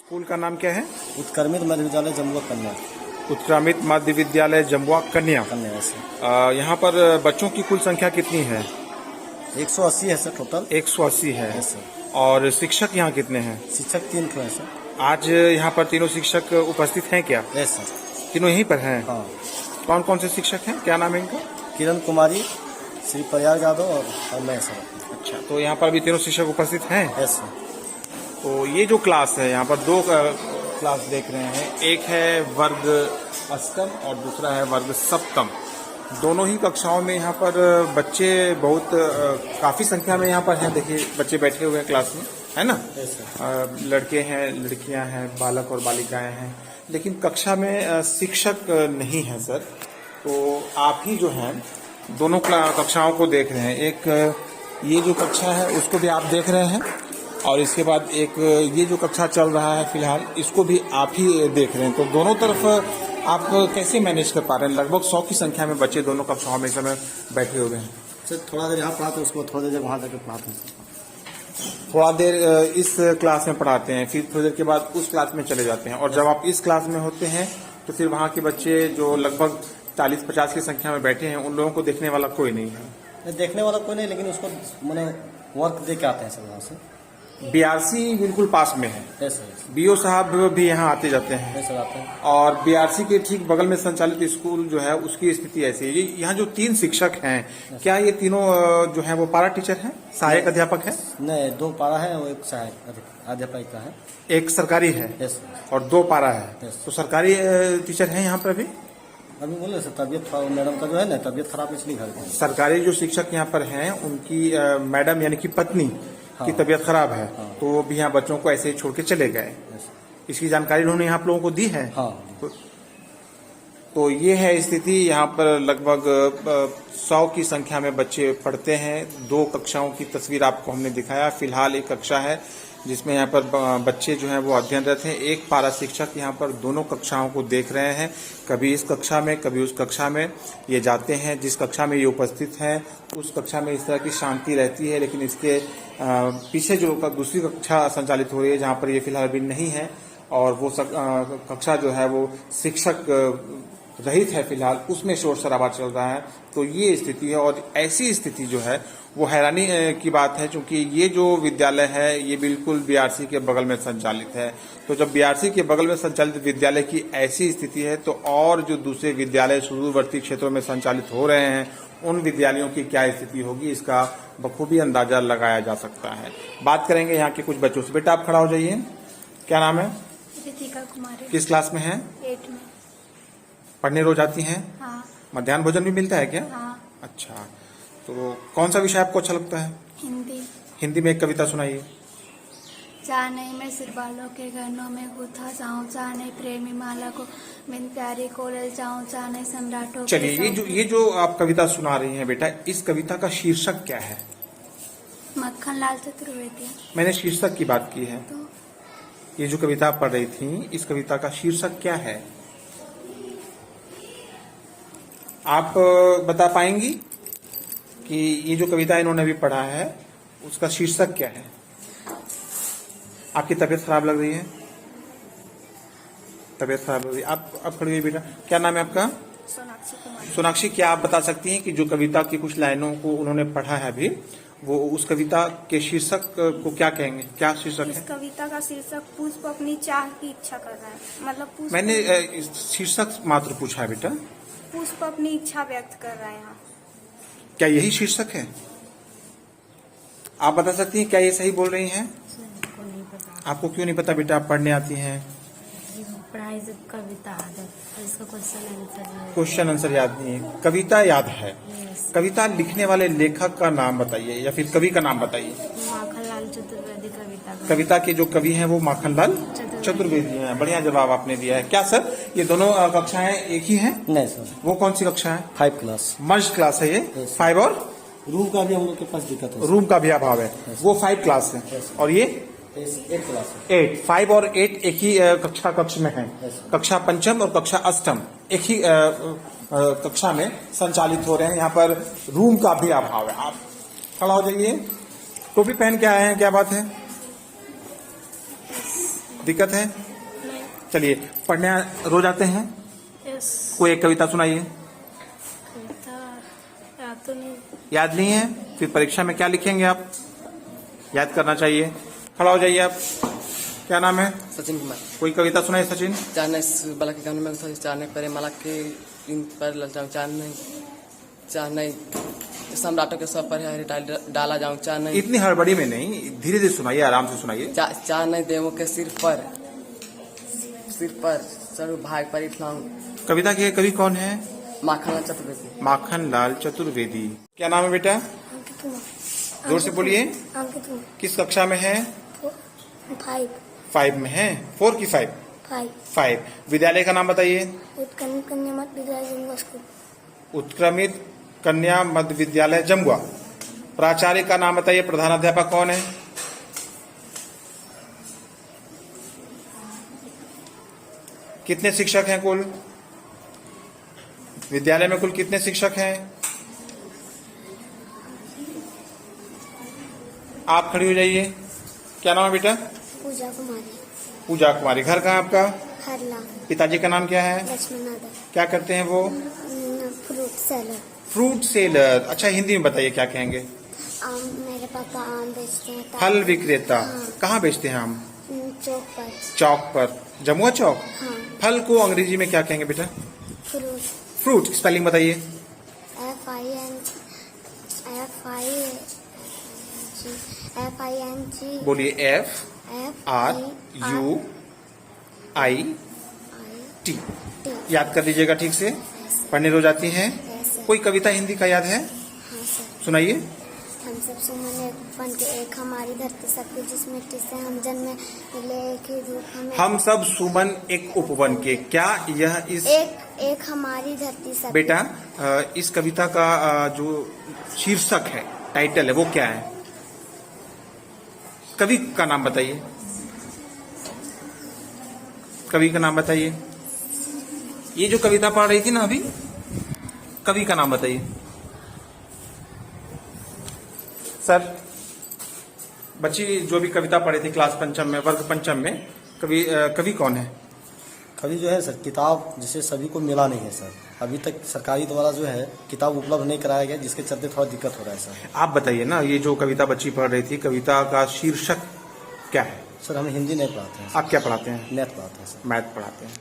School का नाम क्या है? उत्क्रमित मध्य विद्यालय जम्बुआ कन्या। उत्क्रमित मध्य विद्यालय जम्बुआ कन्या। यहाँ पर बच्चों की कुल संख्या कितनी है? 180 है सर टोटल। 180 है। Yes sir. और शिक्षक यहाँ कितने हैं? शिक्षक 3 है सर। आज यहाँ पर तीनों शिक्षक उपस्थित हैं क्या? Yes sir. तीनों यहीं पर हैं? हाँ। कौन कौन से शिक्षक हैं, क्या नाम है इनका? किरण कुमारी, श्री प्रयाग यादव और मैं सर। अच्छा, तो यहाँ पर भी तीनों शिक्षक उपस्थित हैं? Yes sir. तो ये जो क्लास है, यहाँ पर दो क्लास देख रहे हैं, एक है वर्ग अष्टम और दूसरा है वर्ग सप्तम। दोनों ही कक्षाओं में यहाँ पर बच्चे बहुत काफी संख्या में यहाँ पर हैं। देखिए बच्चे बैठे हुए हैं क्लास में, है ना? Yes sir. लड़के हैं, लड़कियां हैं, बालक और बालिकाएं हैं, लेकिन कक्षा में शिक्षक नहीं है सर। तो आप ही जो हैं दोनों कक्षाओं को देख रहे हैं। एक ये जो कक्षा है उसको भी आप देख रहे हैं, और इसके बाद एक ये जो कक्षा चल रहा है फिलहाल, इसको भी आप ही देख रहे हैं। तो दोनों तरफ आप कैसे मैनेज कर पा रहे हैं? लगभग 100 की संख्या में बच्चे दोनों कक्षाओं में इस समय बैठे हुए हैं। सर थोड़ा देर यहाँ पढ़ाते हैं, उसको थोड़ी देर वहाँ जाकर पढ़ाते हैं। थोड़ा देर इस क्लास में पढ़ाते हैं, फिर थोड़ी देर के बाद उस क्लास में चले जाते हैं। और जब आप इस क्लास में होते हैं तो फिर वहाँ के बच्चे जो लगभग 40-50 की संख्या में बैठे हैं, उन लोगों को देखने वाला कोई नहीं है। देखने वाला कोई नहीं, लेकिन उसको मैंने वर्क दे के आते हैं सर वहाँ से। बीआरसी बिल्कुल पास में है। Yes sir. बीओ साहब भी यहाँ आते जाते हैं। यस सर, आते हैं। और बीआरसी के ठीक बगल में संचालित स्कूल जो है उसकी स्थिति ऐसी है। यहाँ जो 3 शिक्षक हैं, क्या ये तीनों जो है वो पारा टीचर हैं, सहायक अध्यापक हैं? नहीं, 2 पारा है और 1 सहायक अध्यापिका है। एक सरकारी है। Yes sir. और 2 पारा है। यस। तो सरकारी टीचर हैं यहाँ पर भी? अभी बोले सर तबियत मैडम का जो है ना, तबियत खराब इसलिए घर गए। सरकारी जो शिक्षक यहाँ पर हैं उनकी मैडम यानी कि पत्नी की तबीयत खराब है। हाँ। तो वो भी यहाँ बच्चों को ऐसे ही छोड़ के चले गए। इसकी जानकारी उन्होंने आप लोगों को दी है? हाँ। तो ये है स्थिति। यहाँ पर लगभग 100 की संख्या में बच्चे पढ़ते हैं। 2 कक्षाओं की तस्वीर आपको हमने दिखाया। फिलहाल एक कक्षा है जिसमें यहाँ पर बच्चे जो हैं वो अध्ययनरत हैं। एक पारा शिक्षक यहाँ पर दोनों कक्षाओं को देख रहे हैं, कभी इस कक्षा में कभी उस कक्षा में ये जाते हैं। जिस कक्षा में ये उपस्थित हैं उस कक्षा में इस तरह की शांति रहती है, लेकिन इसके पीछे जो दूसरी कक्षा संचालित हो रही है जहाँ पर ये फिलहाल अभी नहीं है, और वो कक्षा जो है वो शिक्षक रहित है फिलहाल, उसमें शोर शराबा चल रहा है। तो ये स्थिति है, और ऐसी स्थिति जो है वो हैरानी की बात है, क्योंकि ये जो विद्यालय है ये बिल्कुल बीआरसी के बगल में संचालित है। तो जब बीआरसी के बगल में संचालित विद्यालय की ऐसी स्थिति है, तो और जो दूसरे विद्यालय सुदूरवर्ती क्षेत्रों में संचालित हो रहे हैं उन विद्यालयों की क्या स्थिति होगी, इसका बखूबी अंदाजा लगाया जा सकता है। बात करेंगे यहाँ के कुछ बच्चों से। बेटा आप खड़ा हो जाइए, क्या नाम है? रितिका कुमारी। किस क्लास में है? 8 में। पढ़ने रोज आती हैं? हाँ। मध्याह्न भोजन भी मिलता है क्या? हाँ। अच्छा, तो कौन सा विषय आपको अच्छा लगता है? हिंदी। हिंदी में एक कविता सुनाइए। जाने मैं सिरबालों के घरों में गुथा जाऊं, जाने प्रेमी माला को बिन प्यारी को ले जाऊं, जाने सम्राटों। चलिए, ये जो आप कविता सुना रही हैं बेटा, इस कविता का शीर्षक क्या है? मक्खन लाल चतुर्वेदी। मैंने शीर्षक की बात की है। तो ये जो कविता आप पढ़ रही थी, इस कविता का शीर्षक क्या है? आप बता पाएंगी कि ये जो कविता इन्होंने अभी पढ़ा है उसका शीर्षक क्या है? आपकी तबीयत खराब लग रही है? तबीयत खराब लग रही है। आप खड़ी हुई बेटा, क्या नाम है आपका? सोनाक्षी कुमारी। सोनाक्षी, क्या आप बता सकती हैं कि जो कविता की कुछ लाइनों को उन्होंने पढ़ा है अभी, वो उस कविता के शीर्षक को क्या कहेंगे? क्या शीर्षक इस है? कविता का शीर्षक पुष्प अपनी चाह की इच्छा कर रहा है। मतलब पुष्प, मैंने शीर्षक मात्र पूछा है बेटा। पुष्प अपनी इच्छा व्यक्त कर रहा है यहाँ। क्या यही शीर्षक है? आप बता सकती हैं क्या ये सही बोल रही हैं? को नहीं पता। आपको क्यों नहीं पता बेटा? आप पढ़ने आती हैं। पढ़ाई से कविता आदत, इसका क्वेश्चन आंसर याद नहीं है, कविता याद है। Yes. कविता लिखने वाले लेखक का नाम बताइए, या फिर कवि का नाम बताइए। माखनलाल चतुर्वेदी कविता के जो कवि हैं वो माखनलाल चतुर्वेदी हैं। बढ़िया जवाब आपने दिया है। क्या सर ये दोनों कक्षाएं एक ही हैं? नहीं सर, वो कौन सी कक्षा है? 5 क्लास। मर्ज क्लास है ये? 5 और रूम का भी हम लोग के पास दिक्कत है। रूम का भी अभाव है। वो 5 क्लास है, और ये 8 क्लास है। 8। 5 और 8 एक ही कक्ष में है। कक्षा पंचम और कक्षा अष्टम एक ही कक्षा में संचालित हो रहे हैं। यहाँ पर रूम का भी अभाव है। आप खड़ा हो जाइए। टोपी पहन के आए हैं, क्या बात है? दिक्कत है? नहीं। चलिए, पढ़ने रोज आते हैं? यस। कोई एक कविता सुनाइए। कविता याद तो नहीं। याद नहीं है? फिर परीक्षा में क्या लिखेंगे आप? याद करना चाहिए। खड़ा हो जाइए आप। क्या नाम है? सचिन कुमार। कोई कविता सुनाइए सचिन। चार बालक के गाने में चार परे माला के इन पर ललचाऊं, चार नहीं सम्राटों के सब पर है डाला जाऊं, चार नहीं इतनी हड़बड़ी में नहीं, धीरे धीरे सुनाइए, आराम से सुनाइए। चार नहीं देवों के सिर पर चढ़ू भाग पर इठलाऊं। कविता के कवि कौन है? माखनलाल चतुर्वेदी। माखनलाल चतुर्वेदी। क्या नाम है बेटा? अंकित कुमार। जोर से बोलिए। अंकित कुमार। किस कक्षा में है? 5 में है? 4 की 5? 5। विद्यालय का नाम बताइए। उत्क्रमित कन्या मध्य विद्यालय जमुआ स्कूल। उत्क्रमित कन्या मध्य विद्यालय जमुआ। प्राचार्य का नाम बताइए। प्रधानाध्यापक कौन है? कितने शिक्षक हैं कुल? विद्यालय में कुल कितने शिक्षक हैं? आप खड़ी हो जाइए। क्या नाम है बेटा? पूजा कुमारी। पूजा कुमारी। घर कहाँ आपका? हरला। पिताजी का नाम क्या है? लक्ष्मण नादर। क्या करते हैं वो? Fruit seller. Fruit seller. अच्छा, हिंदी में बताइए क्या कहेंगे? मेरे पापा आम बेचते हैं। फल विक्रेता। हाँ। कहाँ बेचते हैं आम? चौक पर। चौक पर। जमुआ चौक। हाँ। फल को अंग्रेजी में क्या कहेंगे बेटा? फ्रूट। फ्रूट। स्पेलिंग बताइए। FING। बोलिए। FRUIT। याद कर लीजिएगा ठीक से। पढ़ने रोज आती हैं? कोई कविता हिंदी का याद है? हाँ सर। सुनाइए। हम सब सुमन एक बन के एक हमारी धरती सबकी जिस मिट्टी से हम जन्मे मिले एक ही रूप हमें। हम सब सुमन एक उपवन के। क्या यह इस एक हमारी धरती सब। बेटा, इस कविता का जो शीर्षक है, टाइटल है, वो क्या है? कवि का नाम बताइए। कवि का नाम बताइए। ये जो कविता पढ़ रही थी ना अभी, कवि का नाम बताइए। सर, बच्ची जो भी कविता पढ़ी थी क्लास पंचम में, वर्ग पंचम में, कवि कौन है? कभी जो है सर किताब जिसे सभी को मिला नहीं है सर। अभी तक सरकारी द्वारा जो है किताब उपलब्ध नहीं कराया गया, जिसके चलते थोड़ा दिक्कत हो रहा है सर। आप बताइए ना, ये जो कविता बच्ची पढ़ रही थी, कविता का शीर्षक क्या है? सर हम हिंदी नहीं पढ़ाते हैं। आप क्या पढ़ाते हैं? मैथ पढ़ाते हैं सर। मैथ पढ़ाते हैं।